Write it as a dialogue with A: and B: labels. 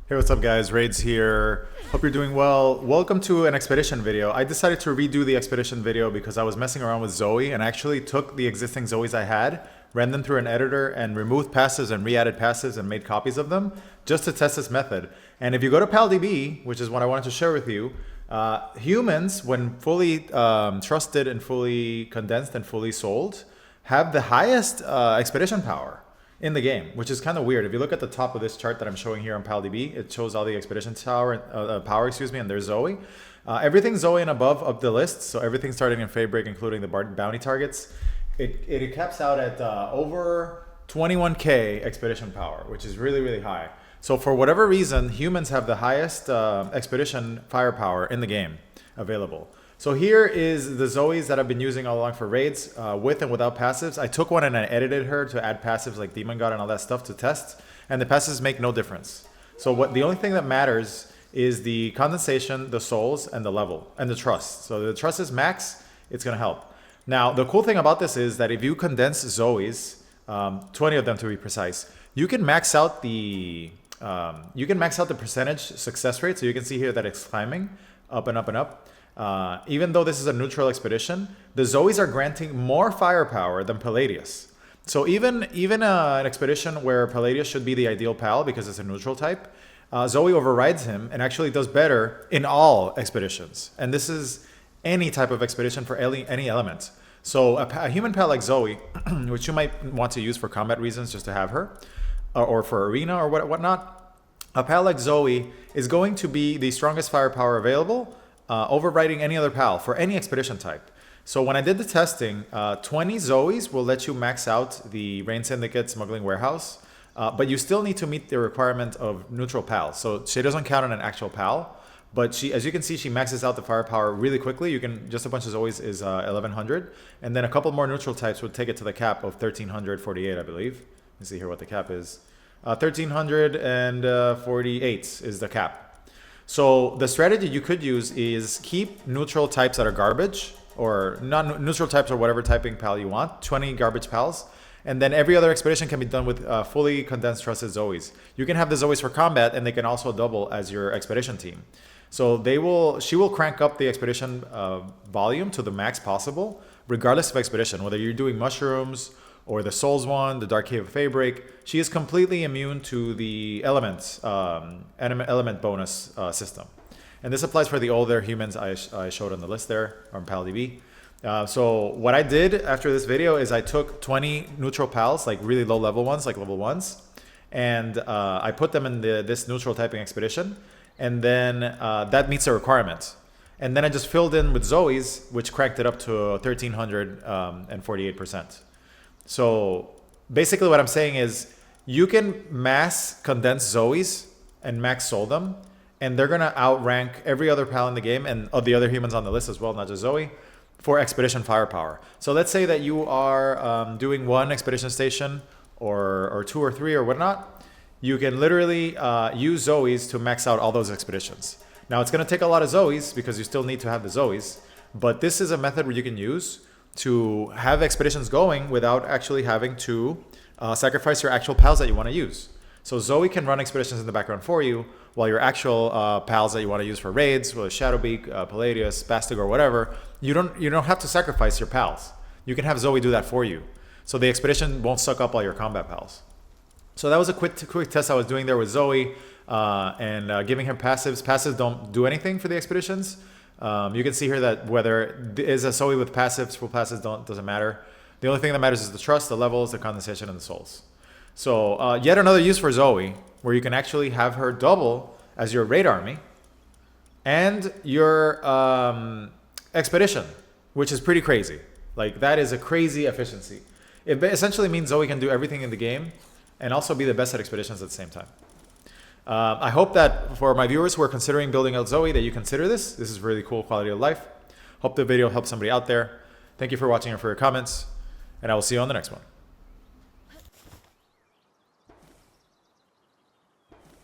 A: Hey, what's up guys? Raids here. Hope you're doing well. Welcome to an expedition video. I decided to redo the expedition video because I was messing around with Zoe and actually took the existing Zoes I had, ran them through an editor and removed passives and re-added passives and made copies of them just to test this method. And if you go to PalDB, which is what I wanted to share with you, humans, when fully trusted and fully condensed and fully sold, have the highest expedition power in the game, which is kind of weird. If you look at the top of this chart that I'm showing here on PalDB, it shows all the expedition power, and there's Zoe. Everything's Zoe and above of the list, so everything starting in Faybreak, including the bounty targets. It caps out at over 21k expedition power, which is really, really high. So for whatever reason, humans have the highest expedition firepower in the game available. So here is the Zoes that I've been using all along for raids, with and without passives. I took one and I edited her to add passives like Demon God and all that stuff to test, and the passives make no difference. So the only thing that matters is the condensation, the souls, and the level, and the trust. So the trust is max, it's gonna help. Now, the cool thing about this is that if you condense Zoes, 20 of them to be precise, you can max out the percentage success rate. So you can see here that it's climbing up and up and up. Even though this is a neutral expedition, the Zoes are granting more firepower than Paladius. So even an expedition where Paladius should be the ideal pal because it's a neutral type, Zoe overrides him and actually does better in all expeditions. And this is any type of expedition for any element. So a human pal like Zoe, which you might want to use for combat reasons just to have her, or for arena or whatnot, a pal like Zoe is going to be the strongest firepower available, overriding any other pal for any expedition type. So when I did the testing, 20 Zoes will let you max out the Rain Syndicate Smuggling Warehouse, but you still need to meet the requirement of neutral pals. So she doesn't count on an actual pal, but she, as you can see, she maxes out the firepower really quickly. You can, just a bunch of Zoes is 1100, and then a couple more neutral types would take it to the cap of 1348, I believe. Let's see here what the cap is. 1348 is the cap. So the strategy you could use is keep neutral types that are garbage, or non-neutral types or whatever typing pal you want, 20 garbage pals, and then every other expedition can be done with fully condensed trusted Zoes. You can have the Zoes for combat, and they can also double as your expedition team. So she will crank up the expedition volume to the max possible, regardless of expedition, whether you're doing mushrooms or the Souls one, the Dark Cave of Faybreak. She is completely immune to the element bonus system. And this applies for the older humans I showed on the list there on PalDB. So what I did after this video is I took 20 neutral pals, like really low level ones, like level 1s, and I put them in this neutral typing expedition, and then that meets the requirement. And then I just filled in with Zoes, which cranked it up to 1348%. So basically what I'm saying is you can mass condense Zoes and max soul them, and they're going to outrank every other pal in the game and the other humans on the list as well, not just Zoe, for expedition firepower. So let's say that you are doing one expedition station or 2 or 3 or whatnot. You can literally use Zoes to max out all those expeditions. Now it's going to take a lot of Zoes because you still need to have the Zoes, but this is a method where you can use to have expeditions going without actually having to sacrifice your actual pals that you want to use. So Zoe can run expeditions in the background for you, while your actual pals that you want to use for raids, whether Shadowbeak, Paladius, Bastig, or whatever, you don't have to sacrifice your pals. You can have Zoe do that for you. So the expedition won't suck up all your combat pals. So that was a quick test I was doing there with Zoe, and giving him passives. Passives don't do anything for the expeditions. You can see here that whether it is a Zoe with passives, full passives doesn't matter. The only thing that matters is the trust, the levels, the condensation, and the souls. So yet another use for Zoe, where you can actually have her double as your raid army and your expedition, which is pretty crazy. Like, that is a crazy efficiency. It essentially means Zoe can do everything in the game and also be the best at expeditions at the same time. I hope that for my viewers who are considering building out Zoe, that you consider this. This is really cool quality of life. Hope the video helps somebody out there. Thank you for watching and for your comments, and I will see you on the next one.